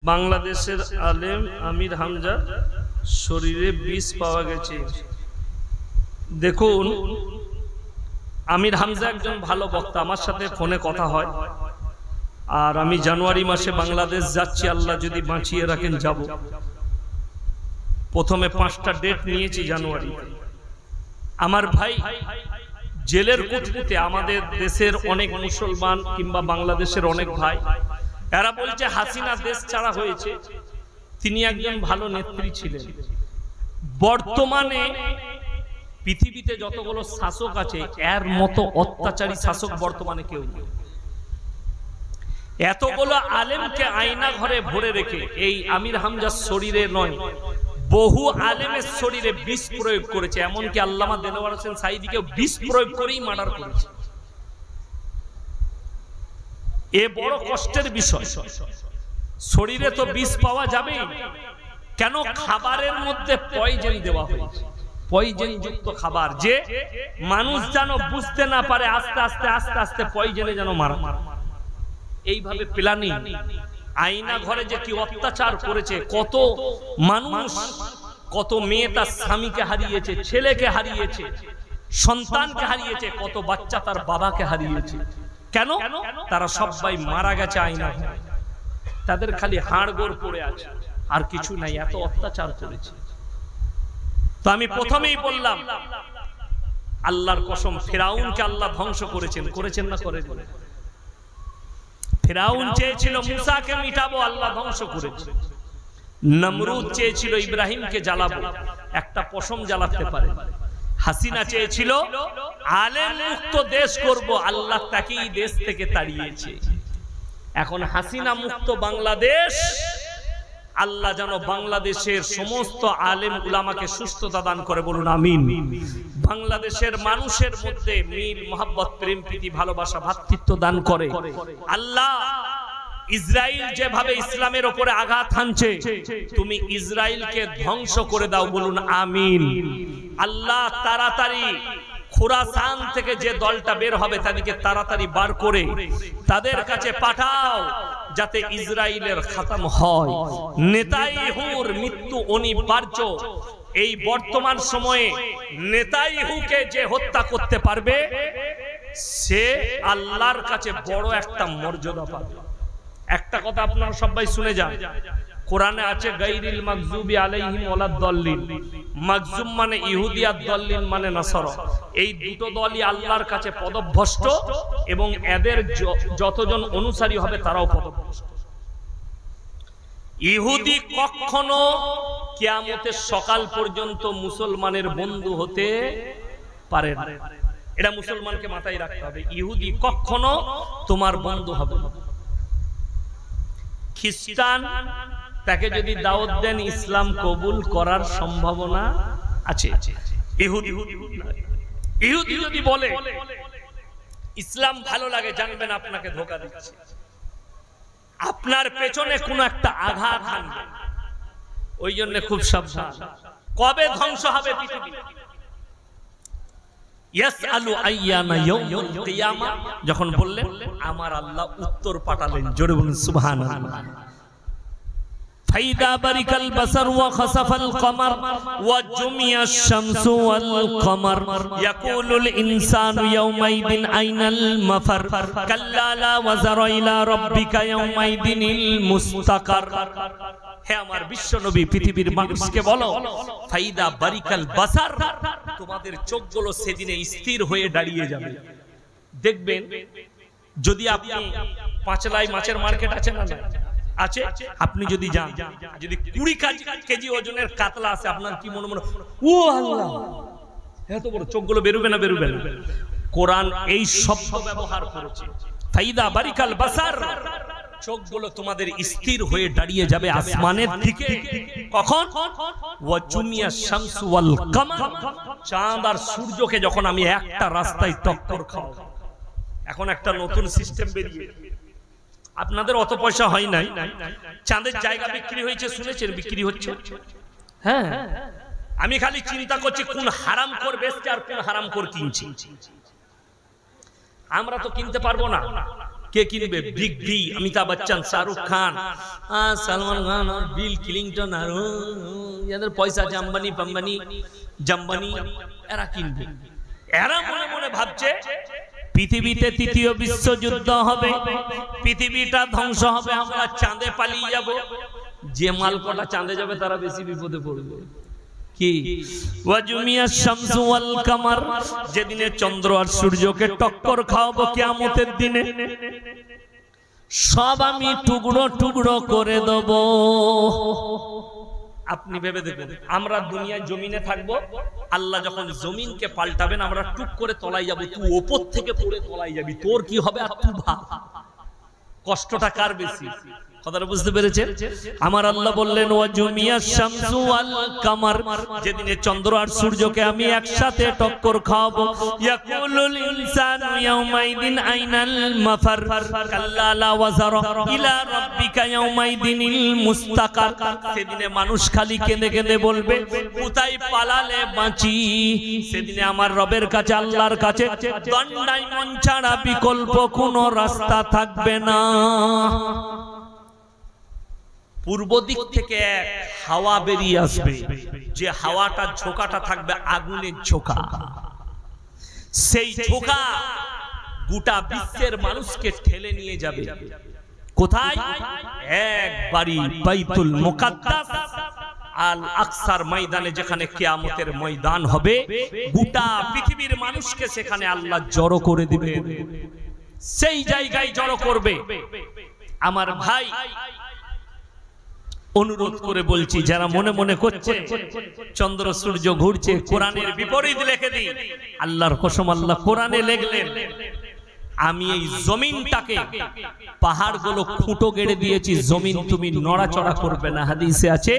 বাংলাদেশের আলেম আমির হামজা শরীরে বিষ পাওয়া গেছে। দেখুন, আমির হামজা একজন ভালো বক্তা, আমার সাথে ফোনে কথা হয়। আর আমি জানুয়ারি মাসে বাংলাদেশ যাচ্ছি, আল্লাহ যদি বাঁচিয়ে রাখেন যাব। প্রথমে 5টা ডেট নিয়েছি জানুয়ারি। আমার ভাই জেলের কুঠরিতে আমাদের দেশের অনেক মুসলমান কিংবা বাংলাদেশের অনেক ভাই, এরা বলছে হাসিনা দেশ ছাড়া হয়েছে। তিনি একজন ভালো নেত্রী ছিলেন। বর্তমানে পৃথিবীতে যতগুলো শাসক আছে, এর মতো অত্যাচারী শাসক বর্তমানে কেউ নেই। এতগুলো আলেমকে আয়না ঘরে ভরে রেখে এই আমির হামজার শরীরে নয়, বহু আলেমের শরীরে বিষ প্রয়োগ করেছে। এমনকি আল্লামা দেলোয়ার হোসেন সাঈদীকে বিষ প্রয়োগ করেই মার্ডার করেছে। এ বড় কষ্টের বিষয়। শরীরে তো বিষ পাওয়া যাবে, কেন? খাবারের মধ্যে পয়জন দেওয়া হয়েছে, পয়জন যুক্ত খাবার, যে মানুষ যেন বুঝতে না পারে, আস্তে আস্তে আস্তে আস্তে পয়জনে যেন মারা। এইভাবে প্ল্যানিং। আয়না ঘরে যে কি অত্যাচার করেছে, কত মানুষ, কত মেয়ে তার স্বামীকে হারিয়েছে, ছেলেকে হারিয়েছে, সন্তানকে হারিয়েছে, কত বাচ্চা তার বাবাকে হারিয়েছে। কেন? তারা সবাই মারা গেছে আয়না ঘরে। তাদের খালি হাড়গোড় পড়ে আছে, আর কিছু নাই। এত অত্যাচার করেছে। তো আমি প্রথমেই বললাম, আল্লাহর কসম, ফেরাউনকে আল্লাহ ধ্বংস করেছেন, করেছেন না করেন? ফেরাউন চেয়েছিল মুসাকে মিটাবো, আল্লাহ ধ্বংস করেছে। নমরুদ চেয়েছিল ইব্রাহিমকে জ্বালাবো, একটা পশম জ্বালাতে পারে। হাসিনা চেয়েছিল আলেম মুক্ত দেশ করব, আল্লাহ তাকেই দেশ থেকে তাড়িয়েছে। এখন হাসিনা মুক্ত বাংলাদেশ, আল্লাহ যেন বাংলাদেশের সমস্ত আলেম উলামাকে সুস্থতা দান করে, বলুন আমিন। বাংলাদেশের মানুষের মধ্যে মিল, মোহাব্বত, প্রেম, প্রীতি, ভালোবাসা, ভ্রাতৃত্ব দান করে। আল্লাহ ইসরায়েল যেভাবে ইসলামের উপরে আঘাত হানছে, তুমি ইসরায়েলকে ধ্বংস করে দাও, বলুন আমিন। আল্লাহ তাড়াতাড়ি খুরাসান থেকে যে দলটা বের হবে তাদেরকে তাড়াতাড়ি বার করে তাদের কাছে পাঠাও, যাতে ইসরায়েলের খতম হয়। নেতাইহুর মৃত্যু অনিবার্য। এই বর্তমান সময়ে নেতাইহুকে যে হত্যা করতে পারবে, সে আল্লাহর কাছে বড় একটা মর্যাদা পাবে। একটা কথা আপনারা সবাই শুনে যান, কোরআনে আছে গায়রিল মাগযুবি আলাইহিম ওয়ালাদ-দাল্লিন। মাগযুম মানে ইহুদি, আর দাল্লিন মানে নাসারা। এই দুটো দলই আল্লাহর কাছে পদভ্রষ্ট, এবং এদের যতজন অনুসারী হবে তারাও পদভ্রষ্ট। ইহুদি কখনো কিয়ামতের সকাল পর্যন্ত মুসলমানের বন্ধু হতে পারে না। এটা মুসলমানকে মাথায় রাখতে হবে। ইহুদি কখনো তোমার বন্ধু হবে না। খ্রিস্টান, তাকে যদি দাওয়াত দেন ইসলাম কবুল করার সম্ভাবনা আছে। ইহুদি যদি বলে ইসলাম ভালো লাগে, জানবেন আপনাকে ধোঁকা দিচ্ছে। আপনার পেছনে কোনো একটা আঘাত হানবে। ওই জন্য খুব সাবধান। কবে ধ্বংস হবে পৃথিবী? ইয়াসআলু আইয়ানা ইয়াউমুল কিয়ামা যখন বললেন, আমার আল্লাহ উত্তর পাঠালেন। জোরে বলুন সুবহানাল্লাহ। ফাইদা বারিকাল বাসার ওয়া খাসাফাল কমার ওয়া জুমিয়াশ শামসু ওয়াল কমার ইয়াকুলুল ইনসানু ইয়াউমাইদিন আইনাল মাফার কাল্লা লা ওয়াজারা ইলা রাব্বিকা ইয়াউমাইদিনিল মুস্তাকার। হে আমার বিশ্ব নবী, পৃথিবীর মানুষকে বলো, ফাইদা বারিকাল বাসার, তোমাদের চোখগুলো সেদিনে স্থির হয়ে দাঁড়িয়ে যাবে। দেখবেন, যদি আপনি পাঁচলাই মাছের মার্কেট আছে না আছে, আপনি যদি যান, যদি 20 কেজি ওজনের কাতলা আছে, আপনার কি মনে মনে, ও আল্লাহ, এত বড়, চোখগুলো বেরোবে না? বেরোবে না। কোরআন এই শব্দ ব্যবহার করেছে, ফাইদা বারিকাল বাসার, চোখগুলো তোমাদের স্থির হয়ে দাঁড়িয়ে যাবে আসমানের দিকে। কখন? ওয়া জুমিয়াশ শামসু ওয়াল কমার, চাঁদ আর সূর্যকে যখন আমি একটা রাস্তায় টক্কর খাও। এখন একটা নতুন সিস্টেম বেরিয়ে, আপনাদের অত পয়সা হয় নাই, চাঁদের জায়গা বিক্রি হয়েছে, শুনেছেন? বিক্রি হচ্ছে। হ্যাঁ, আমি খালি চিন্তা করছি কোন হারাম কর বেচছে আর কোন হারাম কর কিনছে। আমরা তো কিনতে পারবো না, কে কিনবে? বিগ বি, অমিতাভ বচ্চন, শাহরুখ খান, সালমান খান আর বিল ক্লিংটন আর এদের পয়সা আছে, আম্বানি পাম্বানি জাম্বানি, এরা কিনবে। এরা মনে মনে ভাবছে পৃথিবীতে তৃতীয় বিশ্বযুদ্ধ হবে, পৃথিবীটা ধ্বংস হবে, আমরা চাঁদে পালিয়ে যাব। যে মাল কটা চাঁদে যাবে তারা বেশি বিপদে পড়বে। কি ওয়াজুমিয়াশ শামসু ওয়াল কামার, যেদিনে চন্দ্র আর সূর্যকে টক্কর খাওয়াবো কিয়ামতের দিনে, সব আমি টুকরো টুকরো করে দেব। আপনি ভেবে দেখুন, আমরা দুনিয়ায় জমিনে থাকবো, আল্লাহ যখন জমিনকে পাল্টাবেন আমরা টুক করে তলায় যাব। তুই ওপর থেকে পড়ে তলায় যাবি, তোর কি হবে? আর তুই ভাব কষ্টটা কার বেশি। কথাটা বুঝতে পেরেছেন? আমার আল্লাহ বললেন ওয়াজুমিয়াশ শামসু ওয়াল কামার, যেদিনে চন্দ্র আর সূর্যকে আমি একসাথে টক্কর খাওয়াবো। ইয়াকুলুল ইনসানু ইয়াউমাইদিন আইনাল মাফার, কাল্লা লা ওয়াজার ইলা রাব্বিকা ইয়াউমাইদিনিল মুস্তাকার। সেদিনে মানুষ খালি কেঁদে কেঁদে বলবে কোথায় পালালে বাঁচি। সেদিনে আমার রবের কাছে, আল্লাহর কাছে দণ্ডায়মন ছাড়া বিকল্প কোনো রাস্তা থাকবে না। পূর্ব দিক থেকে এক হাওয়া বেরিয়ে আসবে, যে হাওয়াটা ঝোঁকাটা থাকবে আগুনের ঝোঁকা। সেই ঝোঁকা গোটা বিশ্বের মানুষকে ঠেলে নিয়ে যাবে কোথায়? একবারই বাইতুল মুকাদ্দাস আল আকসার ময়দানে, যেখানে কিয়ামতের ময়দান হবে। গোটা পৃথিবীর মানুষকে সেখানে আল্লাহ জড়ো করে দিবে, সেই জায়গায় জড়ো করবে। আমার ভাই অনুরোধ করে বলছি, যারা মনে মনে করছে চন্দ্র সূর্য ঘুরছে, কোরআনের বিপরীত লিখে দিই। আল্লাহর কসম, আল্লাহ কোরআনে লিখলেন আমি এই জমিনটাকে, পাহাড়গুলো খুঁটো গেড়ে দিয়েছি, জমিন তুমি নড়াচড়া করবে না। হাদিসে আছে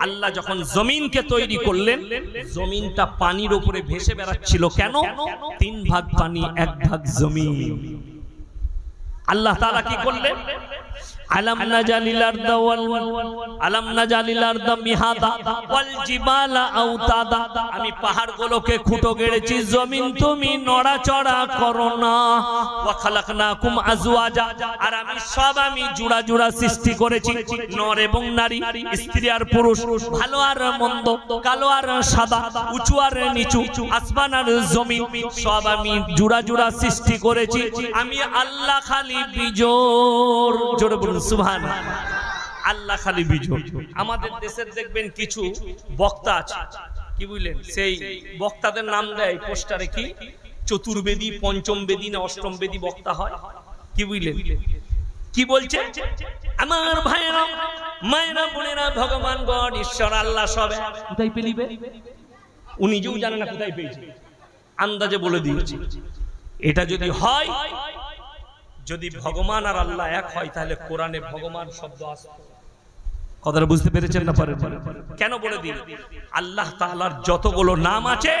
আল্লাহ যখন জমিনকে তৈরি করলেন, জমিনটা পানির উপরে ভেসে বেড়াচ্ছিল। কেন? 3 ভাগ পানি, 1 ভাগ জমিন। আল্লাহ তাআলা কি করলেন? আলাম নাজালিল আরদা আলাম নাজালিল আরদা মিহাদা ওয়াল জিবালা আওতাদা, আমি পাহাড়গুলোকে খুঁটো গেড়েছি, জমিন তুমি নড়াচড়া করো না। ওয়া খালাকনাকুম আজওয়াজা, আর আমি জোড়া জোড়া সৃষ্টি করেছি, নর এবং নারী, স্ত্রী আর পুরুষ, ভালো আর মন্দ, কালো আর সাদা, উঁচু আর নিচু, আসমান আর জমিন, সব আমি জোড়া জোড়া সৃষ্টি করেছি। আমি আল্লাহ খালি বিজোড়। জোরে বলুন সুবহানাল্লাহ। আল্লাহ খালি বিজোড়। আমাদের দেশের দেখবেন কিছু বক্তা আছে, কি বুঝলেন, সেই বক্তাদের নাম দেয় পোস্টারে কি চতুর্বেদী, পঞ্চম বেদী না অষ্টম বেদী বক্তা হয়, কি বুঝলেন। কি বলছে? আমার ভাইরা মায়েরা বোনেরা, ভগবান গড ঈশ্বর আল্লাহ সব কোথায় পেলিবে? উনি যেও জানে না কোথায় পেয়েছে, আন্দাজে বলে দিয়েছে। এটা যদি হয়, যদি ভগবান আর আল্লাহ এক হয়, তাহলে কোরআনে ভগবান শব্দ আসবে। কথাটা বুঝতে পেরেছেন না? পারে কেন বলে দিন, আল্লাহ তাআলার যতগুলো নাম আছে,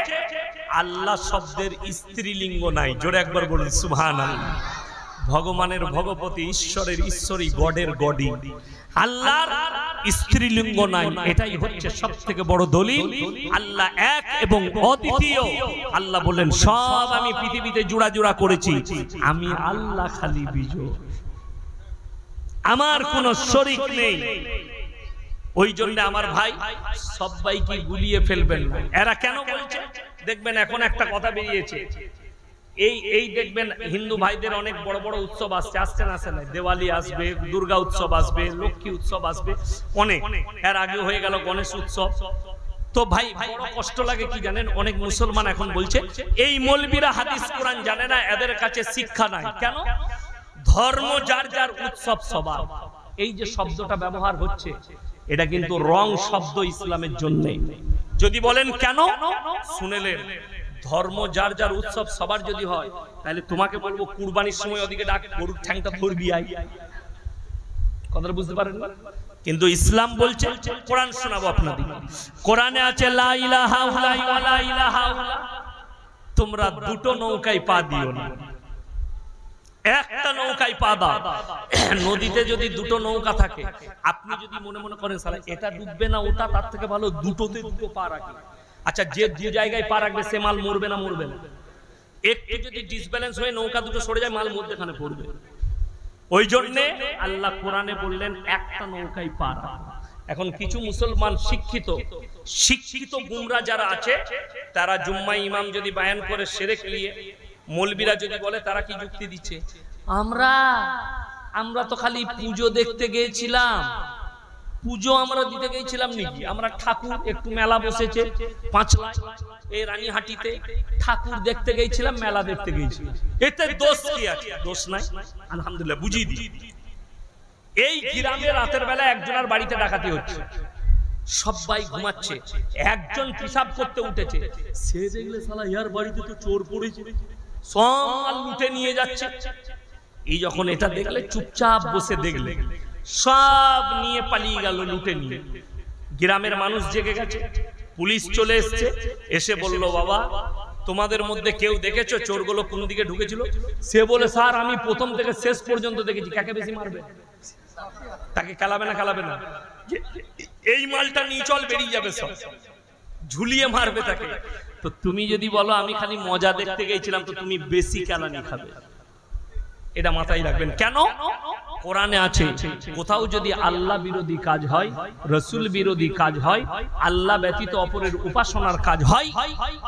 আল্লাহ শব্দের স্ত্রীলিঙ্গ নাই। জোরে একবার বলুন সুবহানাল্লাহ। ভগবানের ভগবতী, ঈশ্বরের ঈশ্বরী, গডের গডি, আল্লাহর স্ত্রীলিঙ্গ নাই। এটাই হচ্ছে সবথেকে বড় দলিল আল্লাহ এক এবং অদ্বিতীয়। আল্লাহ বলেন সব আমি পৃথিবীতে জোড়া জোড়া করেছি, আমি আল্লাহ খালি বিজোড়, আমার কোনো শরীক নেই। ওই জন্য আমার ভাই সবাইকে গুলিয়ে ফেলবেন না। এরা কেন বলছে দেখবেন, এখন একটা কথা বেরিয়েছে, এই দেখবেন হিন্দু ভাইদের অনেক বড় বড় উৎসব আসছে, আসছে না আসে না, দেওয়ালি আসবে, দুর্গা উৎসব আসবে, লক্ষ্মী উৎসব আসবে, অনেক। এর আগে হয়ে গেল গণেশ উৎসব। তো ভাই বড় কষ্ট লাগে কি জানেন, অনেক মুসলমান এখন বলছে এই মৌলবীরা হাদিস কোরআন জানে না, এদের কাছে শিক্ষা নাই। কেন? ধর্ম যার যার, উৎসব সবার। এই যে শব্দটা ব্যবহার হচ্ছে, এটা কিন্তু রং শব্দ ইসলামের জন্য। যদি বলেন কেন, শুনেলেন, ধর্ম যার যার, উৎসব সবার যদি হয়, তাহলে তোমাকে বলবো কুরবানির সময় ওদিকে ডাক, গরুর ঠ্যাংটা ধরবি আই। কথাটা বুঝতে পারেন না? কিন্তু ইসলাম বলছে, কোরআন শোনাবো আপনাদের, কোরআনে আছে লা ইলাহা ইল্লাল্লাহ ওয়া লা ইলাহা ইল্লাল্লাহ, তোমরা দুটো নৌকায় পা দিও না, একটা নৌকায় পা দাও। নদীতে যদি দুটো নৌকা থাকে, আপনি যদি মনে মনে করেন সালা এটা ডুববে না ওটা, তার থেকে ভালো দুটোতে দুটো পা রাখি। আচ্ছা, যে যে জায়গায় পা রাখবে সে মাল মরবে না? মরবে না। একটু যদি ডিসব্যালেন্স হয়ে নৌকা দুটো সরে যায়, মাল মধ্যখানে পড়বে। ওই জন্যে আল্লাহ কোরআনে বললেন একটা নৌকায় পার। এখন কিছু মুসলমান শিক্ষিত গুমরা যারা আছে, তারা জুম্মা ইমাম যদি বায়ান করে শিরক নিয়ে, মৌলবীরা যদি বলে, তারা কি যুক্তি দিচ্ছে? আমরা তো খালি পুজো দেখতে গিয়েছিলাম, পুজো আমরা দিতে গিয়েছিলাম নাকি? আমরা ঠাকুর, একটু মেলা বসেছে পাঁচলায় এই রানীহাটিতে, ঠাকুর দেখতে গিয়েছিলাম, মেলা দেখতে গিয়েছিলাম, এতে দোষ কি আছে? দোষ নাই, আলহামদুলিল্লাহ বুঝিয়ে দিই। এই গ্রামে রাতের বেলা একজনের বাড়িতে ডাকাতি হচ্ছে, সবাই ঘুমাচ্ছে, একজন পেশাব করতে উঠেছে, সে দেখলে শালা ইয়ার বাড়িতে তো চোর পড়েছে, সব লুটে নিয়ে যাচ্ছে। এই যখন এটা দেখলে, চুপচাপ বসে দেখলে, সব নিয়ে পালিয়ে গেল লুটে নিয়ে। গ্রামের মানুষ জেগে গেছে, পুলিশ চলে এসছে, এসে বলল, বাবা তোমাদের মধ্যে কেউ দেখেছো চোরগুলো কোন দিকে ঢুকেছিল? সে বলে, স্যার আমি প্রথম থেকে শেষ পর্যন্ত দেখেছি। কাকে বেশি মারবে? তাকে কালাবে না? এই মালটা নিয়ে চল, বেরিয়ে যাবে সব, ঝুলিয়ে মারবে তাকে। তো তুমি যদি বলো আমি খালি মজা দেখতে গেছিলাম, তো তুমি বেশি কেলানি খাবে। এটা মাথায় রাখবেন। কেন? কোরআনে আছে, কোথাও যদি আল্লাহ বিরোধী কাজ হয়, রাসূল বিরোধী কাজ হয়, আল্লাহ ব্যতীত অপরের উপাসনার কাজ হয়,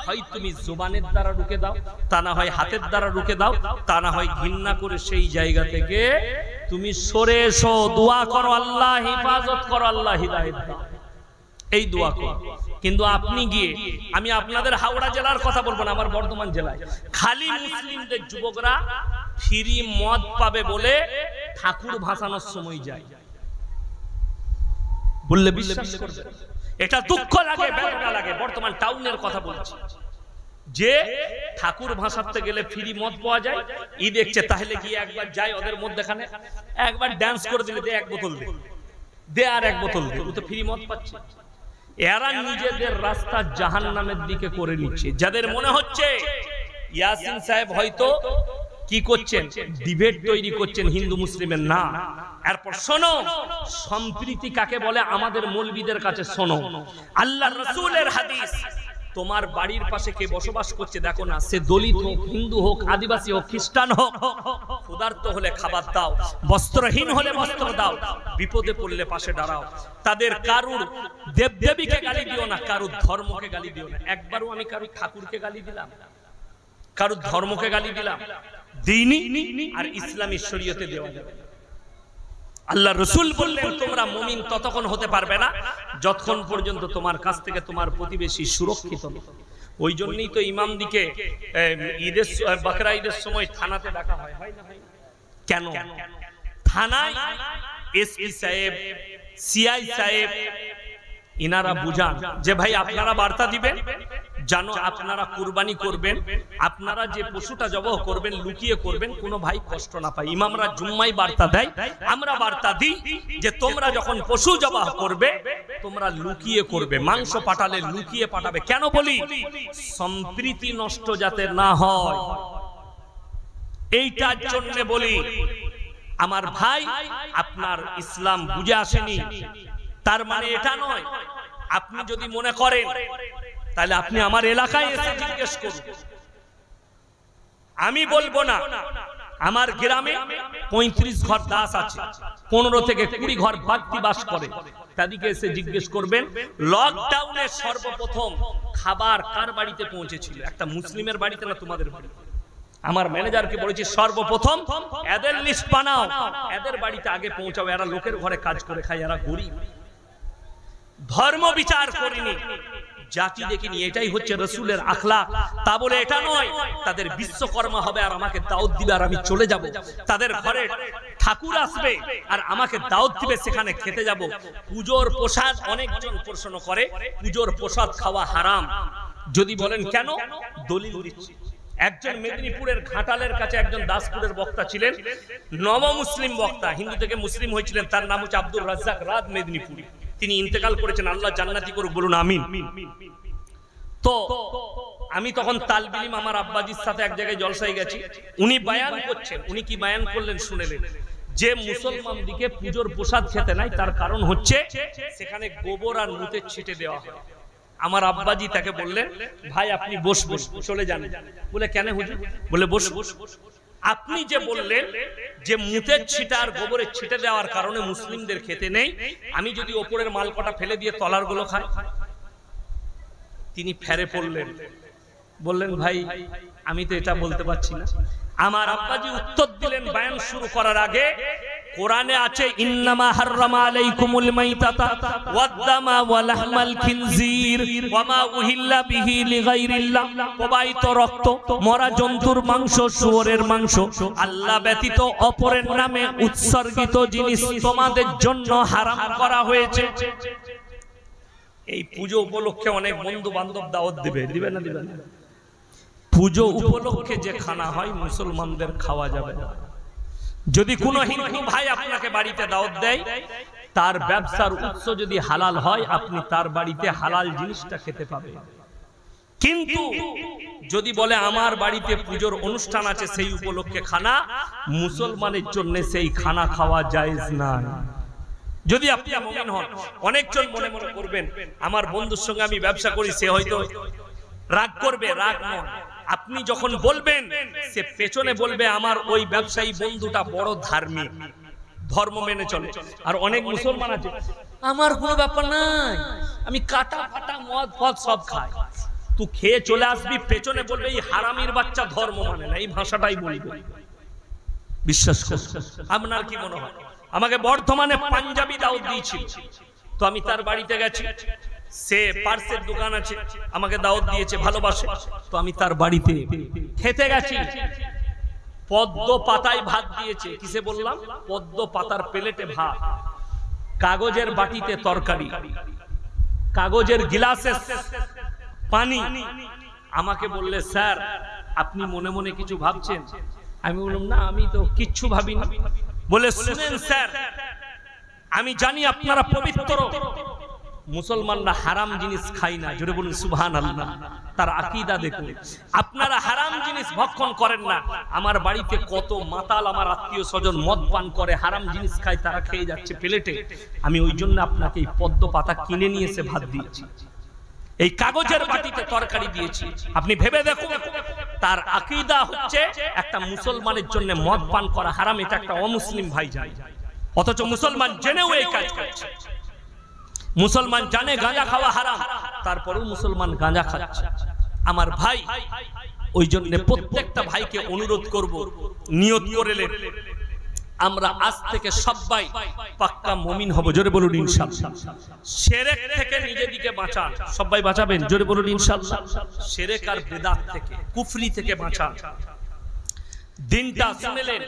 হয় তুমি জবানের দ্বারা রুখে দাও, তা না হয় হাতের দ্বারা রুখে দাও, তা না হয় ঘৃণা করে সেই জায়গা থেকে তুমি সরে এসো, দোয়া করো, আল্লাহ হেফাজত করো, আল্লাহ হিদায়াত দাও, এই দোয়া করো। কিন্তু আপনি গিয়ে, আমি আপনাদের হাওড়া জেলার কথা বলবো না, আমার বর্ধমান জেলায় খালি মুসলিমদের যুবকরা ফ্রি মদ পাবে বলে ঠাকুর ভাসানোর সময় যায়, বললে বিশ্বাস করবে? এটা দুঃখ লাগে, বেদনা লাগে। বর্তমান টাউনের কথা বলছি, যে ঠাকুর ভাসাতে গেলে ফ্রি মদ পাওয়া যায়, ই দেখছে, তাহলে গিয়ে একবার যাই ওদের মধ্যখানে, একবার ডান্স করে দিলে, দে এক বোতল দে আর এক বোতল দে, ও তো ফ্রি মদ পাচ্ছে। এরা নিজেদের রাস্তা জাহান্নামের দিকে করে নিচ্ছে। যাদের মনে হচ্ছে ইয়াসিন সাহেব হয়তো কি করছেন, ডিবেট তৈরি করছেন হিন্দু মুসলিমের, না। এরপর শোনো, সম্প্রীতি কাকে বলে আমাদের মৌলবীদের কাছে শোনো। আল্লাহর রাসূলের হাদিস, তোমার বাড়ির পাশে কে বসবাস করছে দেখো না, সে দলিত হোক, হিন্দু হোক, আদিবাসী হোক, খ্রিস্টান হোক, ক্ষুধার্ত হলে খাবার দাও, বস্ত্রহীন হলে বস্ত্র দাও, বিপদে পড়লে পাশে দাঁড়াও। তাদের কারুর দেবদেবীকে গালি দিও না, কারুর ধর্মকে গালি দিও না। একবারও আমি কারুর ঠাকুরকে গালি দিলাম, কারুর ধর্মকে গালি দিলাম? দিনী আর ইসলামী শরীয়তে দেওয়া যাবে। আল্লাহ রাসূল বললেন, তোমরা মুমিন ততক্ষণ হতে পারবে না যতক্ষণ পর্যন্ত তোমার কাছ থেকে তোমার প্রতিবেশী সুরক্ষিত নয়। ওই জন্যই তো ইমামদিকে ঈদের, বকরা ঈদের সময় থানাতে ডাকা হয়, হয় না? কেন? থানায় এসপি সাহেব, সিআই সাহেব, ইনারা বুঝান যে ভাই আপনারা বার্তা দিবেন, জানো আপনারা কুরবানি করবেন, আপনারা যে পশুটা জবাহ করবেন লুকিয়ে করবেন, কোনো ভাই কষ্ট না পায়। ইমামরা জুম্মায় বার্তা দেয়, আমরা বার্তা দিই যে তোমরা যখন পশু জবাহ করবে তোমরা লুকিয়ে করবে, মাংস পাঠালে লুকিয়ে পাঠাবে। কেন বলি? সম্প্রীতি নষ্ট যাতে না হয়, এইটার জন্য বলি। আমার ভাই, আপনার ইসলাম বুঝে আসেনি, তার মানে এটা নয়। আপনি যদি মনে করেন, তাহলে আপনি আমার এলাকায় এসে জিজ্ঞেস করুন, আমি বলবো না। আমার গ্রামে 35 ঘর দাস আছে, 15 থেকে 20 ঘর বাগদি বাস করে, তাদেরকে এসে জিজ্ঞেস করবেন লকডাউনে সর্বপ্রথম খাবার কার বাড়িতে পৌঁছেছিল? একটা মুসলিমের বাড়িতে না তোমাদের বাড়িতে? আমার ম্যানেজারকে বলেছি সর্বপ্রথম এদের লিস্ট বানাও, এদের বাড়িতে আগে পৌঁছাও, এরা লোকের ঘরে কাজ করে খায়, এরা গরিব। ধর্ম বিচার করিনি, জাতি দেখিনি, এটাই হচ্ছে রাসূলের আখলাক। তা বলে এটা নয় তাদের বিশ্বকর্মা হবে আর আমাকে দাওয়াত দিবে আর আমি চলে যাব, তাদের ঘরে ঠাকুর আসবে আর আমাকে দাওয়াত দিবে, সেখানে খেতে যাব। পূজোর প্রসাদ, অনেকজন প্রশ্ন করে পূজোর প্রসাদ খাওয়া হারাম। যদি বলেন কেন, দলিল দিচ্ছি। একজন মেদিনীপুরের ঘাটালের কাছে একজন দাসপুরের বক্তা ছিলেন, নবমুসলিম বক্তা, হিন্দু থেকে মুসলিম হয়েছিলেন, তার নাম হচ্ছে আব্দুর রাজ্জাক রাদ মেদিনীপুরি। তিনি ইন্তেকাল করেছেন, আল্লাহ জান্নাতি করুক, বলুন আমিন। তো আমি তখন তালবিলিম আমার আব্বাজির সাথে এক জায়গায় জলসায় গেছি, উনি বায়ান করছেন। উনি কি বায়ান করলেন শুনেলেন? যে মুসলমান দিকে পূজোর প্রসাদ খেতে নাই, তার কারণ হচ্ছে সেখানে গোবর আর মুতের ছিটে দেওয়া হয়। আমার আব্বাজি তাকে বললেন, ভাই আপনি বসবেন, চলে যান। বলে কেন হুজুর? বলে বস। আপনি যে বললেন যে মুতের ছিটা আর গোবরের ছিটে দেওয়ার কারণে মুসলিমদের খেতে নেই, আমি যদি ওপরের মাল কটা ফেলে দিয়ে তলার গুলো খাই। তিনি ফেরে পড়লেন, বললেন ভাই আমি তো এটা বলতে পারছি না। আমার আব্বাজি উত্তর দিলেন বয়ান শুরু করার আগে, কোরআনে আছে ইন্নামা হাররামা আলাইকুমুল মাইতাতা ওয়াদ-দামা ওয়া লাহমাল খিনজির ওয়া মা উহিল্লা বিহি লিগাইরিল্লাহ। প্রবাহিত রক্ত, মরা জন্তুর মাংস, শুয়োরের মাংস, আল্লাহ ব্যতীত অপরের নামে উৎসর্গিত জিনিস তোমাদের জন্য হারাম করা হয়েছে। এই পূজা উপলক্ষে অনেক বন্ধু বান্ধব দাওয়াত দিবে, দিবে না দিবে না? পূজা উপলক্ষে যে খানা হয় মুসলমানদের খাওয়া যাবে না। যদি কোনো হিন্দু ভাই আপনাকে বাড়িতে দাওয়াত দেয়, তার ব্যবসার উৎস যদি হালাল হয়, আপনি তার বাড়িতে হালাল জিনিসটা খেতে পাবেন। কিন্তু যদি বলে আমার বাড়িতে পুজোর অনুষ্ঠান আছে সেই উপলক্ষে খানা, মুসলমানের জন্য সেই খানা খাওয়া জায়েজ না। যদি আপনি মুমিন হন, অনেকজন মনে মনে করবেন আমার বন্ধুর সঙ্গে আমি ব্যবসা করি, সে হয়তো রাগ করবে, রাগ নয়। আপনি যখন বলবেন, সে পেছনে বলবে আমার ওই ব্যবসায়ী বন্ধুটা বড় ধার্মিক, ধর্ম মেনে চলে। আর অনেক মুসলমান আছে আমার কোনো ব্যাপার নাই, আমি কাটা ফাটা মদ ফদ সব খাই। তুই খেয়ে চলে আসবি, পেছনে বলবে এই হারামির বাচ্চা ধর্ম মানে না, এই ভাষাটাই বলবে। বিশ্বাস কর। আপনার কি মনে হয়? আমাকে বর্ধমানে পাঞ্জাবি দাওয়াত দিয়েছিল, তো আমি তার বাড়িতে গেছি। সে পার্সের দোকান আছে, আমাকে দাওয়াত দিয়েছে, ভালোবাসে, তো আমি তার বাড়িতে খেতে গেছি। পদ্ম পাতায় ভাত দিয়েছে। কিসে বললাম? পদ্ম পাতার প্লেটে ভাত, কাগজের বাটিতে তরকারি, কাগজের গিলাসে পানি। আমাকে বললে স্যার আপনি মনে মনে কিছু ভাবছেন? আমি বললাম না, আমি তো কিচ্ছু ভাবিনি। বলে শুনেন স্যার, আমি জানি আপনারা পবিত্র, মুসলমানরা হারাম জিনিস খাই না। জোরে বলুন সুবহানাল্লাহ। তার আকীদা দেখুন, আপনারা হারাম জিনিস ভক্ষণ করেন না। আমার বাড়িতে কত মাতাল আমার আত্মীয় স্বজন মদ পান করে, হারাম জিনিস খায়, তারা খেয়ে যাচ্ছে প্লেটে। আমি ওই জন্য আপনাকে এই পদ্ম পাতা কিনে নিয়ে এসে ভাত দিয়েছি, এই কাগজের বাটিতে তরকারি দিয়েছি। আপনি ভেবে দেখুন, তার আকীদা হচ্ছে একটা মুসলমানের জন্য মদ পান করা হারাম, এটা একটা অমুসলিম ভাই জানে, অথচ মুসলমান জেনেও এই কাজ করছে। মুসলমান জানে গাঁজা খাওয়া হারাম, তারপরেও মুসলমান গাঁজা খাচ্ছে। আমার ভাই, ওই জন্য প্রত্যেকটা ভাইকে অনুরোধ করব, নিয়ত করেলেন আমরা আজ থেকে সবাই পাক্কা মুমিন হব। জোরে বলুন ইনশাআল্লাহ। শিরক থেকে নিজেদিকে বাঁচান, সবাই বাঁচাবেন। জোরে বলুন ইনশাআল্লাহ। শিরক আর বিদআত থেকে, কুফরি থেকে বাঁচান। দিনটা শুনলেন,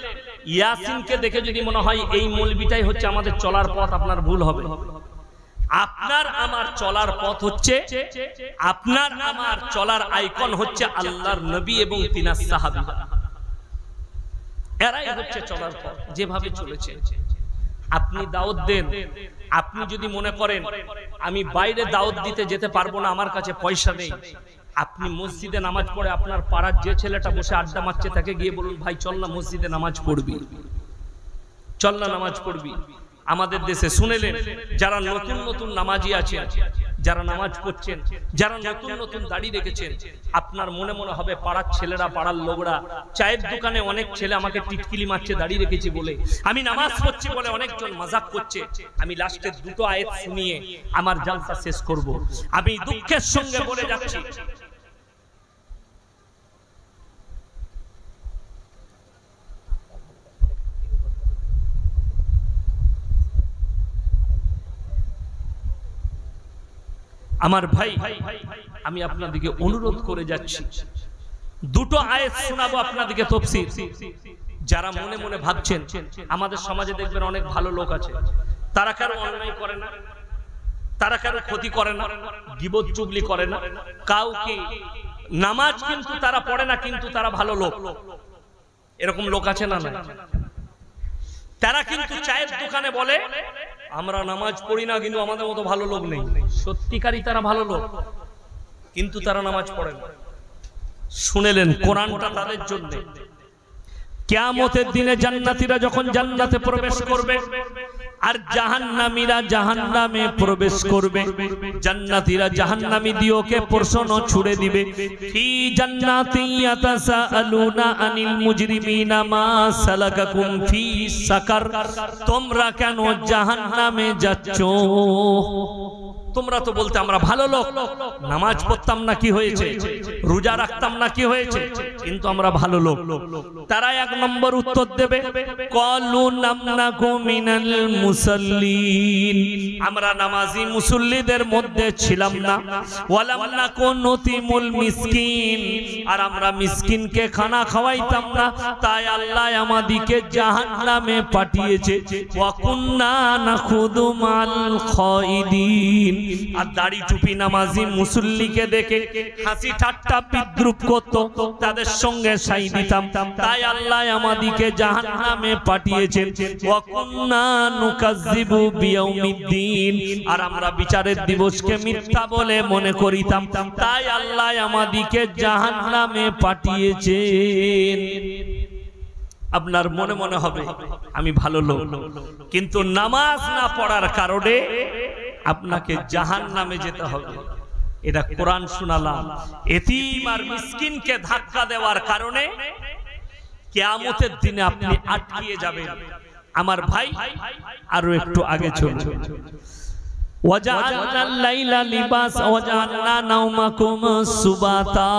ইয়াসিনকে দেখে যদি মনে হয় এই মৌলবিটাই হচ্ছে আমাদের চলার পথ, আপনার ভুল হবে। আপনার আমার চলার পথ হচ্ছে, আপনার আমার চলার আইকন হচ্ছে আল্লাহর নবী এবং তিনার সাহাবীরা। এরাই হচ্ছে চলার পথ, যেভাবে চলেছে। আপনি দাওয়াত দেন, আপনি যদি মনে করেন আমি বাইরে দাওয়াত দিতে যেতে পারবো না, আমার কাছে পয়সা নেই, আপনি মসজিদে নামাজ পড়ে আপনার পাড়ার যে ছেলেটা বসে আড্ডা মারছে তাকে গিয়ে বলুন ভাই চল না মসজিদে নামাজ পড়বি, চল না নামাজ পড়বি। আমাদের দেশে শুনেলেন, যারা নতুন নতুন নামাজি আছেন, যারা নামাজ পড়ছেন, যারা নতুন নতুন দাড়ি রেখেছেন, আপনার মনে মনে হবে পাড়ার ছেলেরা, পাড়ার লোকরা, চায়ের দোকানে অনেক ছেলে আমাকে টিটকিলি মারছে দাড়ি রেখেছি বলে, আমি নামাজ পড়ছি বলে অনেকজন মজাক করছে। আমি লাস্টের দুটো আয়াত শুনিয়ে আমার জালসা শেষ করব। আমি দুঃখের সঙ্গে বলে যাচ্ছি, আমার ভাই, আমি আপনাদেরকে অনুরোধ করে যাচ্ছি, দুটো আয়াত শোনাবো আপনাদেরকে তাফসীর। যারা মনে মনে ভাবছেন আমাদের সমাজে দেখবেন অনেক ভালো লোক আছে, তারা কারো অন্যায় করে না, তারা কারো ক্ষতি করে না, গীবত চুগলি করে না, কাউকে নামাজ কিন্তু তারা পড়ে না, কিন্তু তারা ভালো লোক। এরকম লোক আছে না? না। তারা কিন্তু চায়ের দোকানে বলে আমরা নামাজ পড়ি না, কিন্তু আমাদের মতো ভালো লোক নেই। সত্যিকারই তারা ভালো লোক, কিন্তু তারা নামাজ পড়ে না। শুনেলেন, কোরআনটা তাদের জন্য। কিয়ামতের দিনে জান্নাতীরা যখন জান্নাতে প্রবেশ করবে, আর জাহান্নামীরা জাহান্নামে প্রবেশ করবে, জান্নাতীরা জাহান্নামী দিওকে প্রশ্ন ছুড়ে দিবে, ফি জান্নাতি ইয়াতাসাআলুনা আনিল মুজরিমিনা মা সালাকাকুম ফি সাকার, তোমরা কেন জাহান্নামে যাচ্ছ? তোমরা তো বলতে আমরা ভালো লোক, নামাজ পড়তাম না কি হয়েছে, রোজা রাখতাম না কি হয়েছে, কিন্তু আমরা ভালো লোক। তারা এক নম্বর উত্তর দেবে, ক্বালু নামনাকু মিনাল মুসাল্লিন, আমরা নামাজি মুসল্লিদের মধ্যে ছিলাম না, ওয়ালাম নাকু নুতিমুল মিসকিন, আর আমরা মিসকিনকে খানা খাওয়াইতাম না, তাই আল্লাহ আমাদিকে জাহান্নামে পাঠিয়েছে। ওয়া কুন্না নাখুদু মাল খাইদিন, আর দাড়ি টুপি নামাজি মুসল্লিকে দেখে হাসি ঠাট্টা বিদ্রুপ করত, তাদের সঙ্গে সাই দিতাম, তাই আল্লাহ আমাদিকে জাহান্নামে পাঠিয়েছেন। ওয়া কুন্না নুকাজ্জিবু বিয়াউমিদ্দিন, আর আমরা বিচারের দিবসকে মিথ্যা বলে মনে করিতাম, তাই আল্লাহ আমাদিকে জাহান্নামে পাঠিয়েছেন। আপনার মনে মনে হবে আমি ভালো লোক, কিন্তু নামাজ না পড়ার কারণে আপনাকে জাহান্নামে যেতে হবে। এটা কোরআন শোনালাম। এতিম আর মিসকিনকে ধাক্কা দেওয়ার কারণে কিয়ামতের দিনে আপনি আটকিয়ে যাবেন। আমার ভাই আরো একটু আগে চলুন। وجعلنا الليل لباسا وجعلنا نومكم سباتا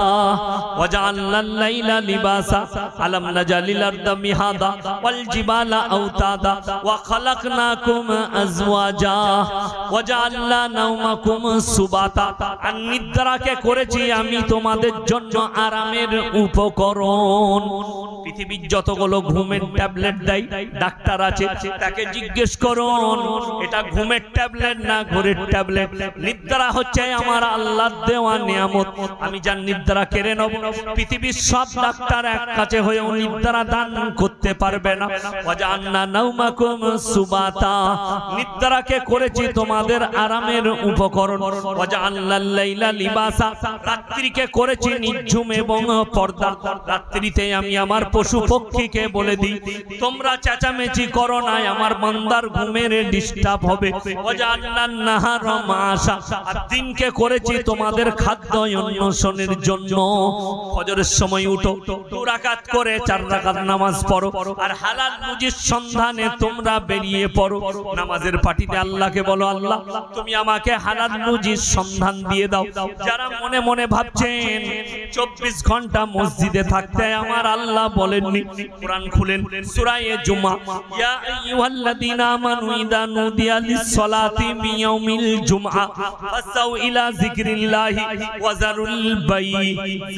وجعلنا الليل لباسا ألم نجعل الأرض مهادا والجبال أوتادا وخلقناكم أزواجا وجعلنا نومكم سباتا, আর নিদ্রাকে করেছি আমি তোমাদের জন্য আরামের উপকরণ। পৃথিবীর যতগুলো ঘুমের ট্যাবলেট দেয় ডাক্তার আছে, তাকে জিজ্ঞেস করুন এটা ঘুমের ট্যাবলেট না ঘোরের ট্যাবলেট। নিদ্রা হচ্ছে আমার আল্লাহর দেওয়া নিয়ামত, আমি যার নিদ্রা কেড়ে নেব। পৃথিবীর সব ডাক্তার এক কাছে হয়েও নিদ্রা দান করতে পারবে না। ওয়াজআলনা নাওমাকুম সুবাতা, নিদ্রাকে করেছি তোমাদের আরামের উপকরণ। ওয়াজআলনাল লাইলা লিবাসা, রাত্রিকে করেছি নিঝুম এবং পর্দা। রাত্রিতে আমি আমার পশু পক্ষীকে বলে দিই তোমরা চেঁচামেচি করো না, আমার বান্দার ঘুমের ডিস্টার্ব হবে। ওয়াজআলনান নাহার মাশা, আর দিনকে করেছি তোমাদের খাদ্য অন্বেষণের জন্য। ফজরের সময় উঠো, 2 রাকাত করে 4 রাকাত নামাজ পড়ো, আর হালাল রুজির সন্ধানে তোমরা বেরিয়ে পড়ো। নামাজের পাটিতে আল্লাহকে বলো আল্লাহ তুমি আমাকে হালাল রুজির সন্ধান দিয়ে দাও। যারা মনে মনে ভাবছেন 24 ঘন্টা মসজিদে থাকতে আমার আল্লাহ বলেননি, কোরআন খুলেন সূরা জুমা, ইয়া আইয়ুহাল্লাযীনা আমানু ইযা নুদিয়া লিস-সালাতি মিন ইয়াউমিল জুমআ ফাসাউ ইলা যিকরিল্লাহি ওয়া যারুল বাই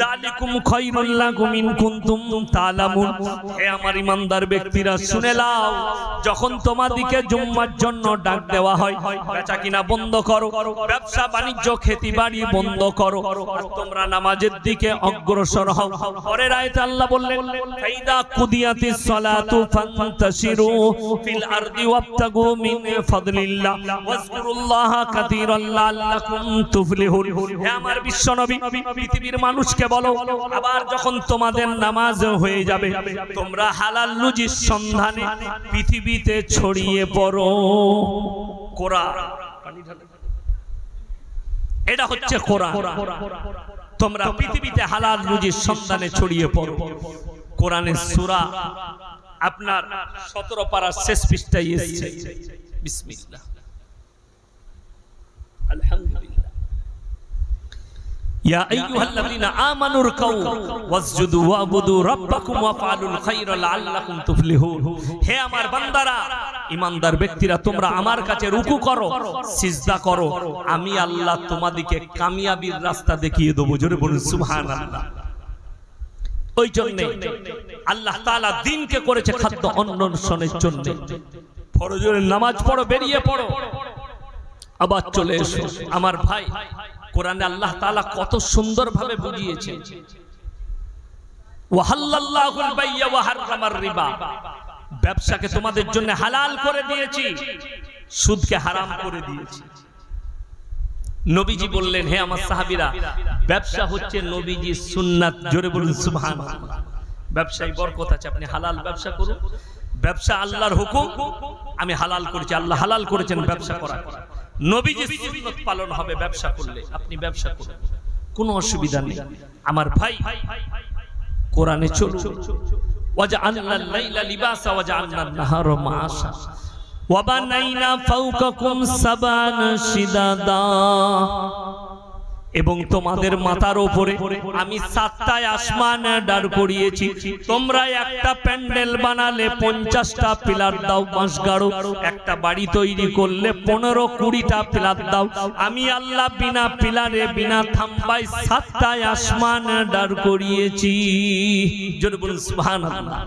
যালিকুম খায়রুল লাকুম ইন কুনতুম তা'লামুন। হে আমার ঈমানদার ব্যক্তিরা শুনে নাও, যখন তোমাদেরকে জুম্মার জন্য ডাক দেওয়া হয় বেচা কিনা বন্ধ করো, ব্যবসা বাণিজ্য খেতিবাড়ি বন্ধ করো, আর তোমরা নামাজের দিকে অগ্রসর হও। পরের আয়াতে আল্লাহ বললেন ফাইদা কুদিয়াতিস সালাতু ফান্তাশিরু ফিল আরদি ওয়াবতাগু মিন ফাদলিল্লাহ ওয়াজকুরুল্লাহা কাসীরান লাআল্লাকুম তুফলিহুন। হে আমার বিশ্বনবী, পৃথিবীর মানুষকে বলো আবার যখন তোমাদের নামাজ হয়ে যাবে তোমরা হালাল রুজির সন্ধানে পৃথিবীতে ছড়িয়ে পড়ো। কোরআন, এটা হচ্ছে কোরআন। তোমরা পৃথিবীতে হালাল রুজির সন্ধানে ছড়িয়ে পড়ো। কোরআনের সূরা আপনার 17 পারার শেষ পৃষ্ঠায় এসেছে। বিসমিল্লাহ, আলহামদুলিল্লাহ। ইয়া আইয়ুহাল্লাযীনা আমানু রকাউ ওয়াসজুদু ওয়াবুদু রাব্বাকুম ওয়াফআলুল খায়রা লাআল্লাকুম তুফলিহুন। হে আমার বান্দারা, ঈমানদার ব্যক্তিরা, তোমরা আমার কাছে রুকু করো, সিজদা করো, আমি আল্লাহ তোমাদেরকে কামিয়াবির রাস্তা দেখিয়ে দেব। জোরে বলুন সুবহানাল্লাহ। ওই জন্য আল্লাহ তাআলা দিনকে করেছে খাদ্য অন্বেষণের জন্য। ফরজের নামাজ পড়ো, বেরিয়ে পড়ো, আবার চলে এসো। আমার ভাই, কোরআনে আল্লাহ তাআলা কত সুন্দরভাবে বুঝিয়েছেন। ওয়াহাল্লাল্লাহুল বাইয়া ওয়া হারামার রিবা, ব্যবসাকে তোমাদের জন্য হালাল করে দিয়েছি, সুদকে হারাম করে দিয়েছি। নবীজি বললেন হে আমার সাহাবীরা, ব্যবসা হচ্ছে নবীজির সুন্নাত। জোরে বলুন সুবহানাল্লাহ। ব্যবসায় বরকত আছে, আপনি হালাল ব্যবসা করুন, ব্যবসা আল্লাহর হুকুম, আমি হালাল করেছি, আল্লাহ হালাল করেছেন ব্যবসা করা। নবীজির সুন্নাত পালন হবে ব্যবসা করলে, আপনি ব্যবসা করুন, কোনো অসুবিধা নেই। আমার ভাই, কোরআনে চলুন। ওয়াজআলনাল লাইলা লিবাসা ওয়াজআলনান নাহারা মাআশা ওয়াবানাইনা ফাওকাকুম সাবান শিদাদা। এবং তোমাদের মাথার উপরে আমি 7টা আসমান দাঁড় করিয়েছি। তোমরা একটা প্যান্ডেল বানালে 50টা পিলার দাও, বাঁশ গাড়ো। একটা বাড়ি তৈরি করলে 15-20টা পিলার দাও। আমি আল্লাহ বিনা পিলারে বিনা থাম্বায় 7টা আসমান দাঁড় করিয়েছি। জোরে বলুন সুবহানাল্লাহ।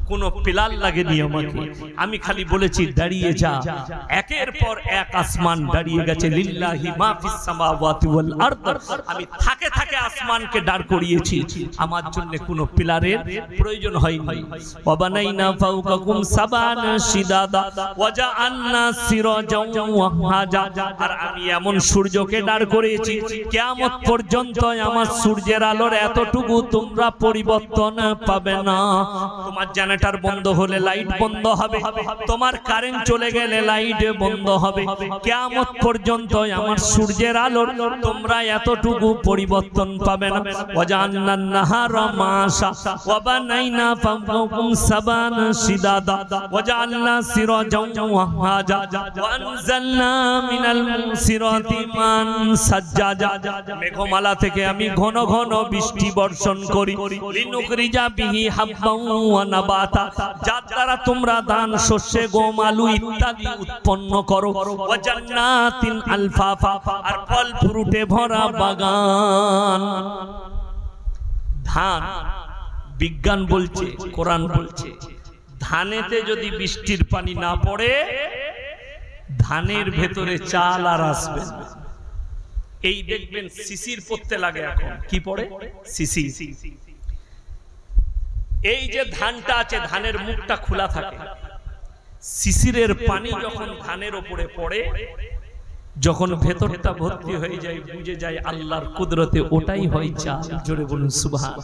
কোনো পিলার লাগেনি আমাকে, আমি খালি বলেছি দাঁড়িয়ে যা। একের পর এক আসমান দাঁড়িয়ে গেছে। লিল্লাহি মা ফিস সামাওয়াতি ওয়াল আরদ। আমি থাকে থাকে আসমানকে দাঁড় করিয়েছি, আমার জন্য কোনো পিলারের প্রয়োজন হয়নি। ওয়া বানাইনা ফাওকাকুম সাবান শিদাদা ওয়াজআলনা সিরাজাও ওয়াহাজা। আর আমি এমন সূর্যকে দাঁড় করিয়েছি কিয়ামত পর্যন্ত আমার সূর্যের আলোর এতটুকু তোমরা পরিবর্তন পাবে না। তোমার জানা বন্ধ হলে লাইট বন্ধ হবে, তোমার কারেন্ট চলে গেলে লাইট বন্ধ হবে। কিয়ামত পর্যন্ত আমার সূর্যের আলোর তোমরা এতটুকু পরিবর্তন পাবে না। ওয়াজআলনান নাহারা মাআশা ওয়াবানাইনা ফাওকাকুম সাবান শিদাদা ওয়াজআলনা সিরাজাও ওয়াহাজা ওয়ানজালনা মিনাল মুসিরাতি মান সাজ্জাজা। মেঘমালা থেকে আমি ঘন ঘন বৃষ্টি বর্ষণ করি। লিনুখরিজা বিহি হাব্বাও ওয়া নাবাতা। যার দ্বারা তোমরা ধান, শস্য, গম, আলু ইত্যাদি উৎপন্ন করো। ওয়া জান্নাতিন আলফাফা। আর ফল ফ্রুটে ভরা বাগান। ধান, বিজ্ঞান বলছে, কোরআন বলছে, ধানেতে যদি বৃষ্টির পানি না পড়ে ধানের ভেতরে চাল আর আসবে না। এই দেখবেন শিশির পড়তে লাগে এখন। কি পড়ে? শিশির। এই যে ধানটা আছে, ধানের মুখটা খোলা থাকে, শিশিরের পানি যখন ধানের উপরে পড়ে, যখন ভেতরটা ভর্তি হয়ে যায়, বুঝে যায় আল্লাহর কুদরতে, ওটাই হয় চাল। জোরে বলুন সুবহান।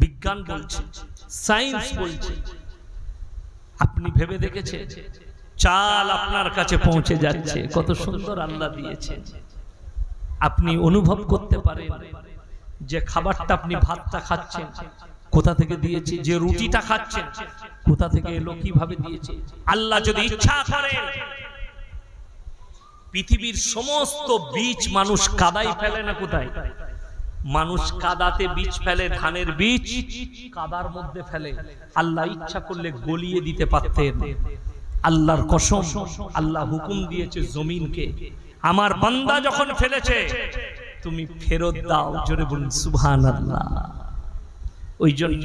বিজ্ঞান বলছে, সায়েন্স বলছে। আপনি ভেবে দেখেছেন চাল আপনার কাছে পৌঁছে যাচ্ছে, কত সুন্দর আল্লাহ দিয়েছে। আপনি অনুভব করতে পারেন যে খাবারটা, আপনি ভাতটা খাচ্ছেন, কোথা থেকে দিয়েছে? যে রুটিটা খাচ্ছেন, কোথা থেকে এলো, কিভাবে দিয়েছে? আল্লাহ যদি ইচ্ছা করেন পৃথিবীর সমস্ত বীজ মানুষ কাদায় ফেলে না, কোথায়? মানুষ কাদাতে বীজ ফেলে, ধানের বীজ কাদার মধ্যে ফেলে। আল্লাহ ইচ্ছা করলে গলিয়ে দিতে পারতেন। আল্লাহর কসম, আল্লাহ হুকুম দিয়েছে জমিনকে, আমার বান্দা যখন ফেলেছে তুমি ফেরত দাও। জোরে বলুন সুবহানাল্লাহ। ওই জন্য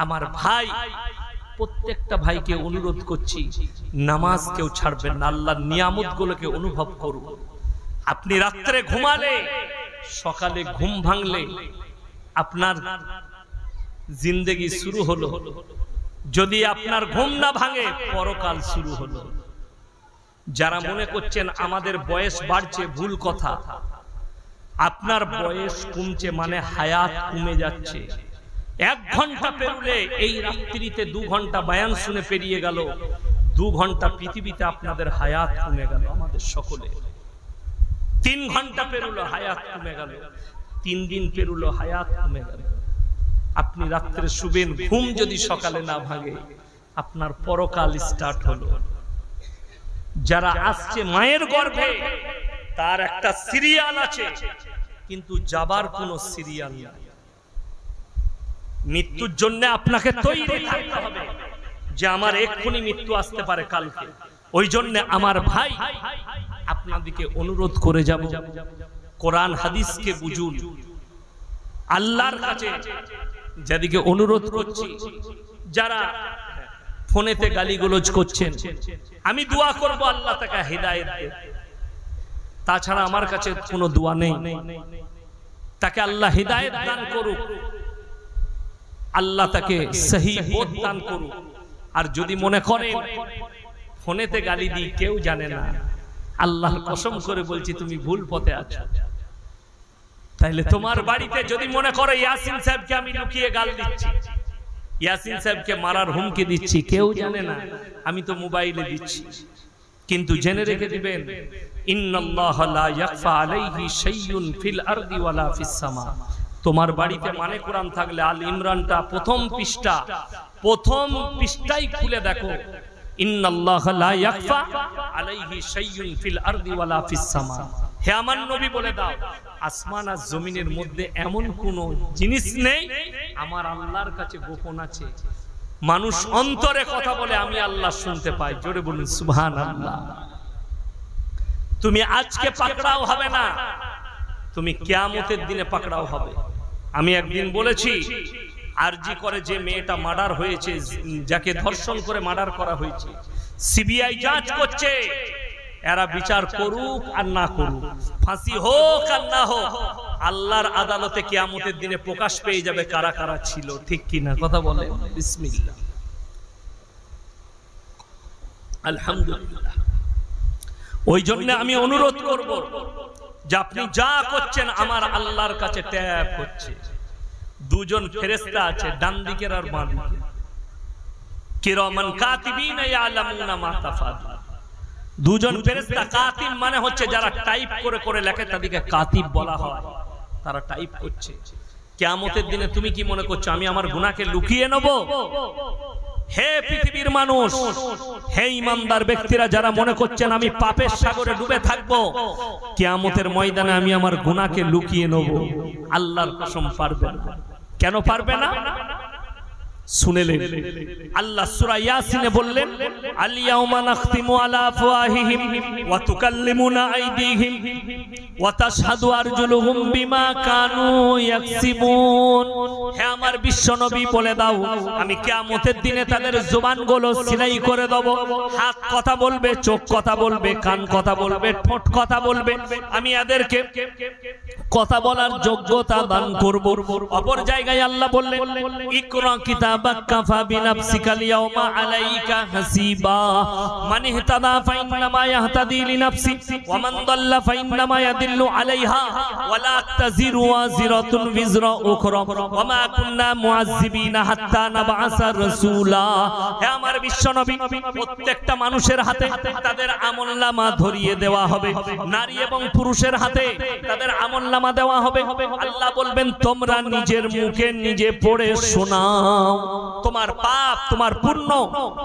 আমার ভাই, প্রত্যেকটা ভাইকে অনুরোধ করছি, নামাজ কেউ ছাড়বেন না। আল্লাহর নিয়ামতগুলোকে অনুভব করুন। আপনি রাত্রে ঘুমালে, সকালে ঘুম ভাঙলে আপনার জিন্দেগি শুরু হলো। যদি আপনার ঘুম না ভাঙে, পরকাল শুরু হলো। যারা মনে করছেন আমাদের বয়স বাড়ছে, ভুল কথা। আপনার বয়স কমছে মানে হায়াত কমে যাচ্ছে। 1 ঘন্টা পেরুলে, এই রাত্রিতে 2 ঘন্টা বয়ান শুনে পেরিয়ে গেল, 2 ঘন্টা পৃথিবীতে আপনাদের হায়াত কমে গেল। আমাদের সকলে 3 ঘন্টা পেরুলো, হায়াত কমে গেল। 3 দিন পেরুলো, হায়াত কমে গেল। আপনি রাত্রে শুবেন, ঘুম যদি সকালে না ভাঙে, আপনার পরকাল স্টার্ট হলো। যারা আসছে মায়ের গর্ভে, তার একটা সিরিয়াল আছে, কিন্তু যাবার কোনো সিরিয়াল নেই। মৃত্যুর জন্য আপনাকে তৈরি থাকতে হবে যে আমার এক্ষুনি মৃত্যু আসতে পারে কালকে। ওই জন্য আমার ভাই, আপনাদেরকে অনুরোধ করে যাব, কোরআন হাদিসকে বুঝুন। আল্লাহর কাছে যাদেরকে অনুরোধ করছি, যারা ফোনেতে গালিগালাজ করছেন, আমি দোয়া করব আল্লাহ তাকে হিদায়াত দেন। তাছাড়া আমার কাছে কোনো দোয়া নেই। তাকে আল্লাহ হিদায়াত দান করুক, আল্লাহ তাকে সহি পথ দান করুক। আর যদি মনে করেন ফোনেতে গালি দিই, কেউ জানে না, আল্লাহর কসম করে বলছি তুমি ভুল পথে আছো। তাইলে তোমার বাড়িতে যদি মনে করো ইয়াসিন সাহেবকে আমি লুকিয়ে গাল দিচ্ছি, ইয়াসিন সাহেবকে মারার হুমকি দিচ্ছি, কেউ জানে না, আমি তো মোবাইলে দিচ্ছি। কিন্তু জেনে রেখে দিবেন, ইন্নাল্লাহা লা ইয়াখফা আলাইহি শাইউন ফিল আরদি ওয়ালা ফিস সামা। তোমার বাড়িতে মানে কোরআন থাকলে আল ইমরানটা প্রথম পৃষ্ঠাই খুলে দেখো, ইন্নাল্লাহা লা ইয়াখফা আলাইহি শাইউন ফিল আরদি ওয়ালা ফিস সামা। হে আমার নবী বলে দাও, আসমান আর জমিনের মধ্যে এমন কোন জিনিস নেই আমার আল্লাহর কাছে গোপন আছে। মানুষ অন্তরে কথা বলে, আমি আল্লাহ শুনতে পাই। জোরে বলুন সুবহানাল্লাহ। তুমি আজকে পাকড়াও হবে না, তুমি কিয়ামতের দিনে পাকড়াও হবে। আমি একদিন বলেছি, আরজি করে যে মেয়েটা মার্ডার হয়েছে, যাকে ধর্ষণ করে মার্ডার করা হয়েছে, সিবিআই যাঞ্চ করছে, এরা বিচার করুক আর না করুক, ফাঁসি হোক আর না হোক, আল্লাহর আদালতে কিয়ামতের দিনে প্রকাশ পেয়ে যাবে কারা কারা ছিল। ঠিক কিনা কথা বলে? বিসমিল্লাহ, আলহামদুলিল্লাহ। ওই জন্য আমি অনুরোধ করব যে আপনি যা করছেন আমার আল্লাহর কাছে ট্যাপ হচ্ছে। দুজন ফেরেশতা আছে, ডান দিকের আর বাম দিকে, কিরামান কাতিবিনা ইয়ালামুনা মা তাফআলুন। দুজন ফেরেশতা, কাতিব মানে হচ্ছে যারা টাইপ করে করে লেখে, তাদেরকে কাতিব বলা হয়। তারা টাইপ করছে। কিয়ামতের দিনে তুমি কি মনে করছো আমি আমার গুনাহকে লুকিয়ে নেব? হে পৃথিবীর মানুষ, হে ইমানদার ব্যক্তিরা যারা মনে করছেন আমি পাপের সাগরে ডুবে থাকবো, কিয়ামতের ময়দানে আমি আমার গুনাহকে লুকিয়ে নেব, আল্লাহর কসম পারবে না। কেন পারবে না? শুনেলেন, আল্লাহ সূরা ইয়াসিনে বললেন, আল ইয়াউমা নাখতিমু আলা আফওয়াহিহিম ওয়া তুকাল্লিমুনা আইদিহিম ওয়া তাশহাদু আরজুলুহুম বিমা কানু ইয়াকসিবুন। হে আমার বিশ্ব নবী বলে দাও, আমি কিয়ামতের দিনে তাদের জবানগুলো সিলাই করে দেব। হাত কথা বলবে, চোখ কথা বলবে, কান কথা বলবে, ঠোঁট কথা বলবে। আমি এদেরকে কথা বলার যোগ্যতা দান করব। অপর জায়গায় আল্লাহ বললেন, ইকরা কিতাবাক কাফা বিনাফসিকা লিয়াউমা আলাইকা হাসিবা মান ইহতাদা ফাইন্নামা ইয়াহতাদি লিনাফসি ওয়া মান দাল্লা ফাইন্নামা ইয়াদিল্লু আলাইহা ওয়া লা তাজিরু ওয়াজিরাতুন বিজরা উখরা ওয়া মা কুননা মুআযযিবিনা হাত্তা নাবআসা রাসূলা। হে আমার বিশ্ব নবী, প্রত্যেকটা মানুষের হাতে তাদের আমলনামা ধরিয়ে দেওয়া হবে, নারী এবং পুরুষের হাতে তাদের আমলনামা দেওয়া হবে। আল্লাহ বলবেন, তোমরা নিজের মুখে নিজে পড়ে শোনাও, তোমার পাপ তোমার পুণ্য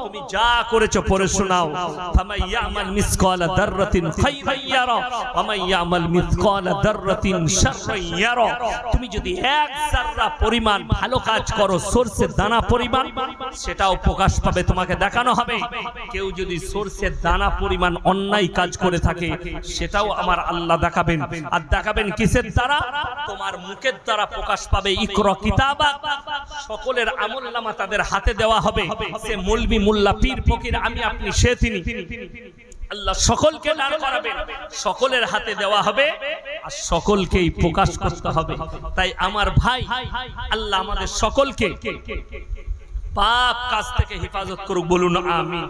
তুমি যা করেছো পড়ে শোনাও। ফামাই ইয়ামাল মিসকালা দাররাতিন খায়রান ইয়ারা ওয়া মান ইয়ামাল মিসকালা দাররাতিন শাররান ইয়ারা। তুমি যদি এক যারা পরিমাণ ভালো কাজ করো, সরষের দানা পরিমাণ, সেটাও প্রকাশ পাবে, তোমাকে দেখানো হবে। কেউ যদি সরষের দানা পরিমাণ অন্যায় কাজ করে থাকে, সেটাও আমার আল্লাহ দেখাবেন। আর দেখাবেন কিসের দ্বারা? তোমার মুখের দ্বারা প্রকাশ পাবে। ইকরা কিতাবা, সকলের আমলনামা তাদের হাতে দেওয়া হবে। সে মৌলবি, মোল্লা, পীর, ফকির, আমি আপনি, সে তিনি, আল্লাহ সকলকে দাঁড় করাবেন, সকলের হাতে দেওয়া হবে আর সকলকেই প্রকাশ করতে হবে। তাই আমার ভাই, আল্লাহ আমাদের সকলকে পাপ কাজ থেকে হেফাজত করুক, বলুন আমিন।